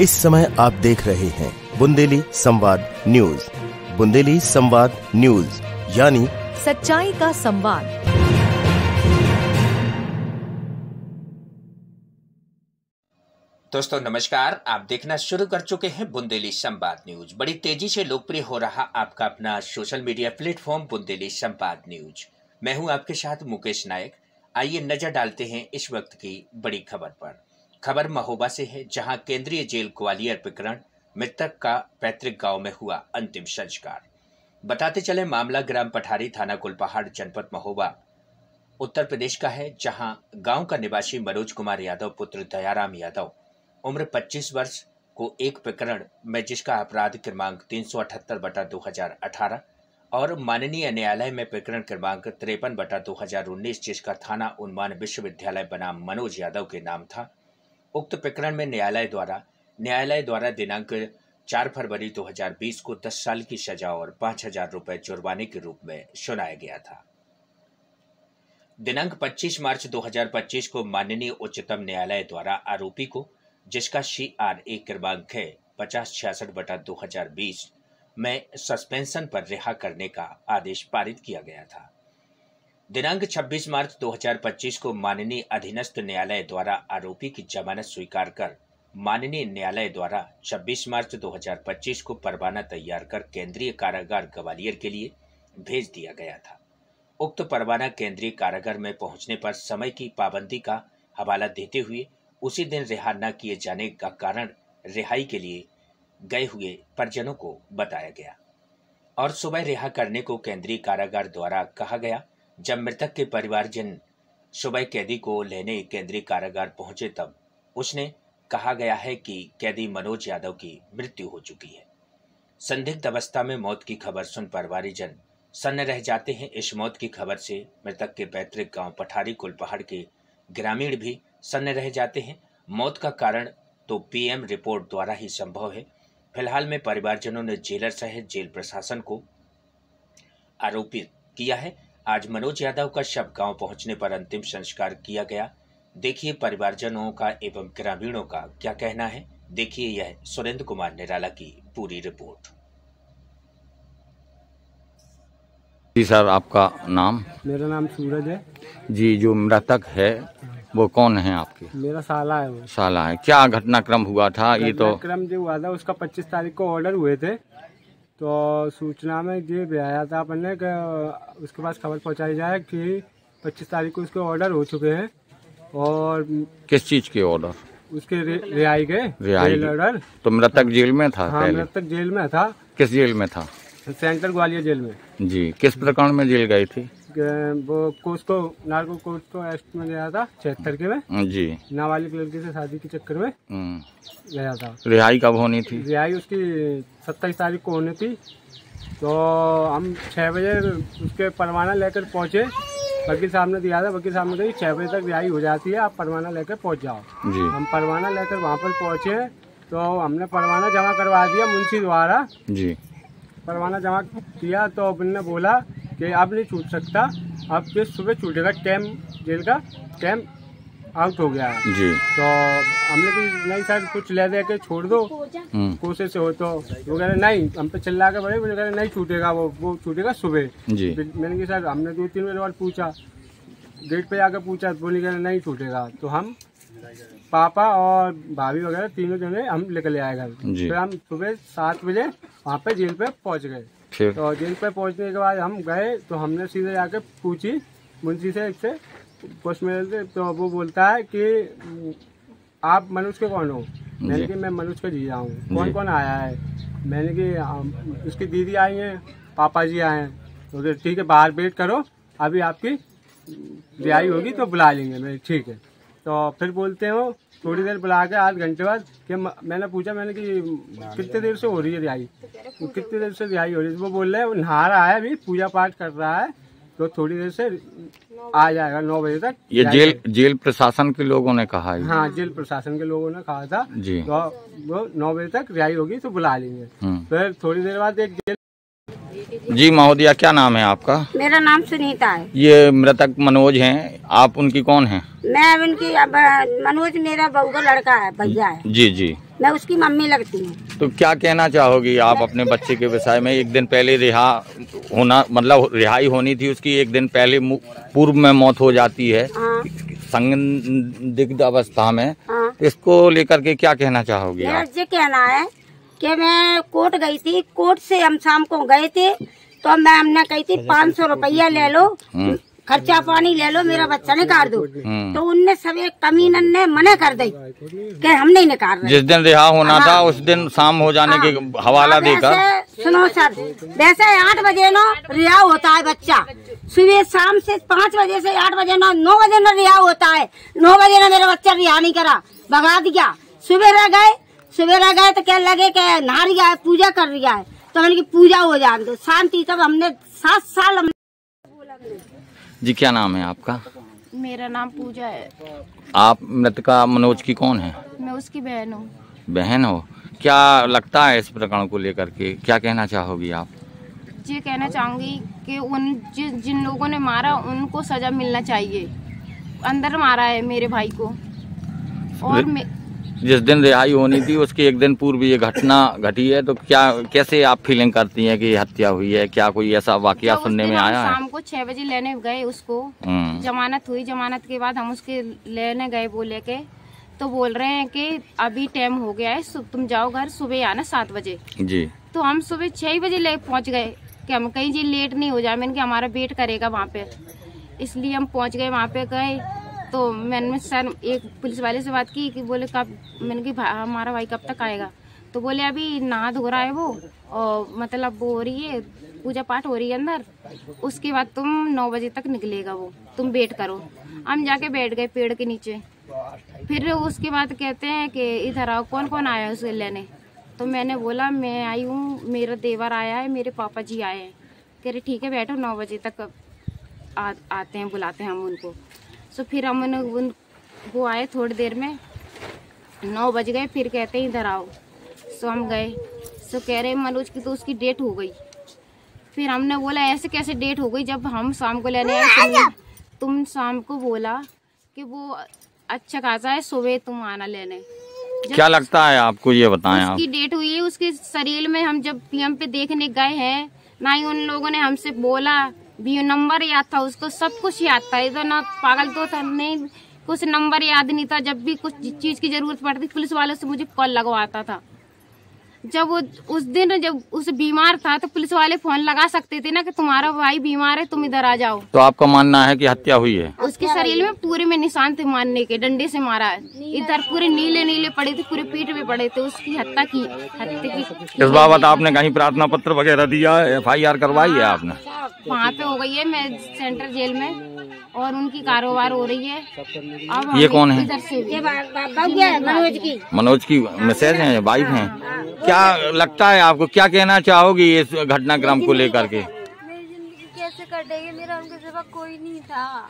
इस समय आप देख रहे हैं बुंदेली संवाद न्यूज। बुंदेली संवाद न्यूज यानी सच्चाई का संवाद। दोस्तों नमस्कार, आप देखना शुरू कर चुके हैं बुंदेली संवाद न्यूज। बड़ी तेजी से लोकप्रिय हो रहा आपका अपना सोशल मीडिया प्लेटफॉर्म बुंदेली संवाद न्यूज। मैं हूं आपके साथ मुकेश नायक। आइए नजर डालते हैं इस वक्त की बड़ी खबर पर। खबर महोबा से है, जहां केंद्रीय जेल ग्वालियर प्रकरण मृतक का पैतृक गांव में हुआ अंतिम संस्कार। बताते चले, मामला ग्राम पठारी, थाना कुलपहाड़, जनपद महोबा, उत्तर प्रदेश का है, जहां गांव का निवासी मनोज कुमार यादव पुत्र दयाराम यादव उम्र 25 वर्ष को एक प्रकरण में, जिसका अपराध क्रमांक 378/2018 और माननीय न्यायालय में प्रकरण क्रमांक 53/2019, जिसका थाना उन्मान विश्वविद्यालय बनाम मनोज यादव के नाम था। उक्त प्रकरण में न्यायालय द्वारा दिनांक 4 फरवरी 2020 को 10 साल की सजा और 5,000 रुपए जुर्माने के रूप में सुनाया गया था। दिनांक 25 मार्च 2025 को माननीय उच्चतम न्यायालय द्वारा आरोपी को, जिसका CRA क्रमांक है 5066/2020 में सस्पेंशन पर रिहा करने का आदेश पारित किया गया था। दिनांक 26 मार्च 2025 को माननीय अधीनस्थ न्यायालय द्वारा आरोपी की जमानत स्वीकार कर माननीय न्यायालय द्वारा 26 मार्च 2025 को परवाना तैयार कर केंद्रीय कारागार ग्वालियर के लिए भेज दिया गया था। उक्त परवाना केंद्रीय कारागार में पहुंचने पर समय की पाबंदी का हवाला देते हुए उसी दिन रिहा न किए जाने का कारण रिहाई के लिए गए हुए परिजनों को बताया गया और सुबह रिहा करने को केंद्रीय कारागार द्वारा कहा गया। जब मृतक के परिवारजन सुबह कैदी को लेने केंद्रीय कारागार पहुंचे, तब उसने कहा गया है कि कैदी मनोज यादव की मृत्यु हो चुकी है। संदिग्ध अवस्था में मौत की खबर सुन परिवारजन सन्न रह जाते हैं। इस मौत की खबर से मृतक के पैतृक गांव पठारी कुलपहाड़ के ग्रामीण भी सन्न रह जाते हैं। मौत का कारण तो PM रिपोर्ट द्वारा ही संभव है। फिलहाल में परिवारजनों ने जेलर सहित जेल प्रशासन को आरोपित किया है। आज मनोज यादव का शव गांव पहुंचने पर अंतिम संस्कार किया गया। देखिए परिवारजनों का एवं ग्रामीणों का क्या कहना है। देखिए यह सुरेंद्र कुमार निराला की पूरी रिपोर्ट। जी सर, आपका नाम? मेरा नाम सूरज है जी। जो मृतक है वो कौन है आपके? मेरा साला है। वो साला है। क्या घटनाक्रम हुआ था? ये तो घटनाक्रम जो हुआ था, उसका 25 तारीख को ऑर्डर हुए थे, तो सूचना में ये भी आया था अपन ने कि उसके पास खबर पहुंचाई जाए कि 25 तारीख को उसके ऑर्डर हो चुके हैं। और किस चीज के ऑर्डर? उसके रिहाई के ऑर्डर। तो मृतक जेल में था? हाँ, मृतक जेल में था। किस जेल में था? सेंट्रल ग्वालियर जेल में। जी। किस प्रकरण में जेल गए थे? वो कोस्को नार्को कोस्को एक्ट में गया था 76 के में जी। नाबालिग लड़की से शादी के चक्कर में गया था। रिहाई कब होनी थी? रिहाई उसकी 27 तारीख को होनी थी। तो हम 6 बजे उसके परवाना लेकर पहुंचे। वकील साहब ने दिया था, वकील साहब ने कहा 6 बजे तक रिहाई हो जाती है, आप परवाना लेकर पहुंच जाओ जी। हम परवाना लेकर वहाँ पर पहुंचे, तो हमने परवाना जमा करवा दिया मुंशी द्वारा जी। परवाना जमा किया तो उन्होंने बोला कि अब नहीं छूट सकता, अब फिर सुबह छूटेगा। जेल का कैम आउट हो गया है जी। तो हमने भी नहीं सर कुछ ले दे के छोड़ दो, कोशिश हो तो। वो कह रहे नहीं, हम पे चिल्ला के बड़े, वो कह रहे नहीं छूटेगा, वो छूटेगा सुबह जी। मैंने कहा सर, हमने 2-3 बार पूछा, गेट पे जाकर पूछा, बोले कह रहे नहीं छूटेगा। तो हम पापा और भाभी वगैरह तीनों जने हम लेकर ले आए घर। फिर हम सुबह 7 बजे वहाँ पे जेल पे पहुँच गए। तो जेल पे पहुँचने के बाद हम गए, तो हमने सीधे जाके पूछी मुंशी से, इससे पोस्टमैन से। तो वो बोलता है कि आप मनोज के कौन हो? मैंने कि मैं मनोज का जीजा हूँ। कौन कौन आया है? मैंने कि उसकी दीदी आई है, पापा जी आए हैं। तो ठीक है, बाहर वेट करो, अभी आपकी रिहाई होगी तो बुला लेंगे। मैं ठीक है। तो फिर बोलते हो थोड़ी देर बुला के आध घंटे बाद कि मैंने पूछा, मैंने कि कितने देर से हो रही है रिहाई? कितनी देर से रिहाई हो रही है? वो बोल रहे हैं वो नहा रहा है, अभी पूजा पाठ कर रहा है, तो थोड़ी देर से आ जाएगा 9 बजे तक। ये जेल प्रशासन के लोगों ने कहा है? हाँ, जेल प्रशासन के लोगों ने कहा था जी। तो वो 9 बजे तक रिहाई होगी तो बुला लेंगे। फिर थोड़ी देर बाद एक जेल। जी महोदया, क्या नाम है आपका? मेरा नाम सुनीता है। ये मृतक मनोज हैं, आप उनकी कौन हैं? मैं उनकी मनोज मेरा बहू का लड़का है, भैया है जी जी। मैं उसकी मम्मी लगती हूँ। तो क्या कहना चाहोगी आप अपने बच्चे के विषय में? एक दिन पहले होना मतलब रिहाई होनी थी उसकी, एक दिन पहले पूर्व में मौत हो जाती है। हाँ। संदिग्ध अवस्था में। हाँ। इसको लेकर के क्या कहना चाहोगी मेरा आप? ये कहना है कि मैं कोर्ट गई थी, कोर्ट से हम शाम को गए थे तो मैं हमने कही थी 500 रुपया ले लो, खर्चा पानी ले लो, मेरा बच्चा निकाल दो। तो उनने सभी कमीनन ने मना कर दी कि हम नहीं निकाल रहे। जिस दिन रिहा होना था उस दिन शाम हो जाने के हवाला देकर। सुनो सर, वैसे 8 बजे ना रिहा होता है बच्चा, सुबह शाम से 5 बजे से 8 बजे ना 9 बजे ना रिहा होता है। 9 बजे ना मेरा बच्चा रिहा नहीं करा, भगा दिया। सुबह रह गए तो क्या लगे कि नहा रिया है, पूजा कर रिया है, तो मैंने की पूजा हो जाने दो, शांति। तब हमने 7 साल जी। क्या नाम है आपका? मेरा नाम पूजा है। आप मृतका मनोज की कौन है? मैं उसकी बहन हूँ। बहन हो? क्या लगता है इस प्रकरण को लेकर के, क्या कहना चाहोगी आप? ये कहना चाहूंगी कि जिन लोगों ने मारा उनको सजा मिलना चाहिए। अंदर मारा है मेरे भाई को। और जिस दिन रिहाई होनी थी उसके एक दिन पूर्व ये घटना घटी है, तो क्या कैसे आप फीलिंग करती हैं कि हत्या हुई है? क्या कोई ऐसा वाकया सुनने में आया है? शाम को 6 बजे लेने गए उसको, जमानत हुई। जमानत के बाद हम उसके लेने गए, वो लेके तो बोल रहे हैं कि अभी टाइम हो गया है, तुम जाओ घर, सुबह आना 7 बजे जी। तो हम सुबह 6 बजे ले पहुँच गए कि हम कहीं जी लेट नहीं हो जाए। मैंने कि हमारा वेट करेगा वहाँ पे, इसलिए हम पहुँच गए। वहाँ पे गए तो मैंने सर एक पुलिस वाले से बात की कि बोले कब, मैंने कि हमारा भाई कब तक आएगा? तो बोले अभी नहा धो रहा है वो, और मतलब वो हो रही है, पूजा पाठ हो रही है अंदर, उसके बाद तुम 9 बजे तक निकलेगा वो, तुम वेट करो। हम जाके बैठ गए पेड़ के नीचे। फिर उसके बाद कहते हैं कि इधर आओ, कौन कौन आया है उसे लेने? तो मैंने बोला मैं आई हूँ, मेरा देवर आया है, मेरे पापा जी आए हैं। कह रहे ठीक है बैठो, 9 बजे तक आते हैं, बुलाते हैं हम उनको। तो फिर हम वो आए, थोड़ी देर में 9 बज गए। फिर कहते हैं इधर आओ। सो हम गए, सो कह रहे मनोज की तो उसकी डेट हो गई। फिर हमने बोला ऐसे कैसे डेट हो गई, जब हम शाम को लेने आए तुम शाम को बोला कि वो अच्छा खासा है, सुबह तुम आना लेने। क्या लगता है आपको, ये बताएं आप? उसकी डेट हुई है, उसके शरीर में हम जब पीएम पे देखने गए हैं, ना ही उन लोगों ने हमसे बोला, भी नंबर याद था उसको, सब कुछ याद था। इधर ना पागल तो था नहीं, कुछ नंबर याद नहीं था। जब भी कुछ चीज की जरूरत पड़ती पुलिस वालों से मुझे कॉल लगवाता था। जब वो उस दिन जब उस बीमार था तो पुलिस वाले फोन लगा सकते थे ना कि तुम्हारा भाई बीमार है, तुम इधर आ जाओ। तो आपका मानना है कि हत्या हुई है? उसके शरीर में पूरे में निशान थे मारने के, डंडे से मारा है। इधर पूरे नीले नीले पड़े थे, पूरे पीठ में पड़े थे। उसकी हत्या की इस बाबत आपने कहीं प्रार्थना पत्र वगैरह दिया, FIR करवाई है आपने? वहाँ पे हो गई है, मैं सेंट्रल जेल में, और उनकी कारोबार हो रही है। अब ये कौन है? इधर से मनोज की मैसेज है, वाइफ है। क्या लगता है आपको, क्या कहना चाहोगी इस घटनाक्रम को लेकर के? मेरी जिंदगी कैसे कटेगी, मेरा उनके सिवा कोई नहीं था।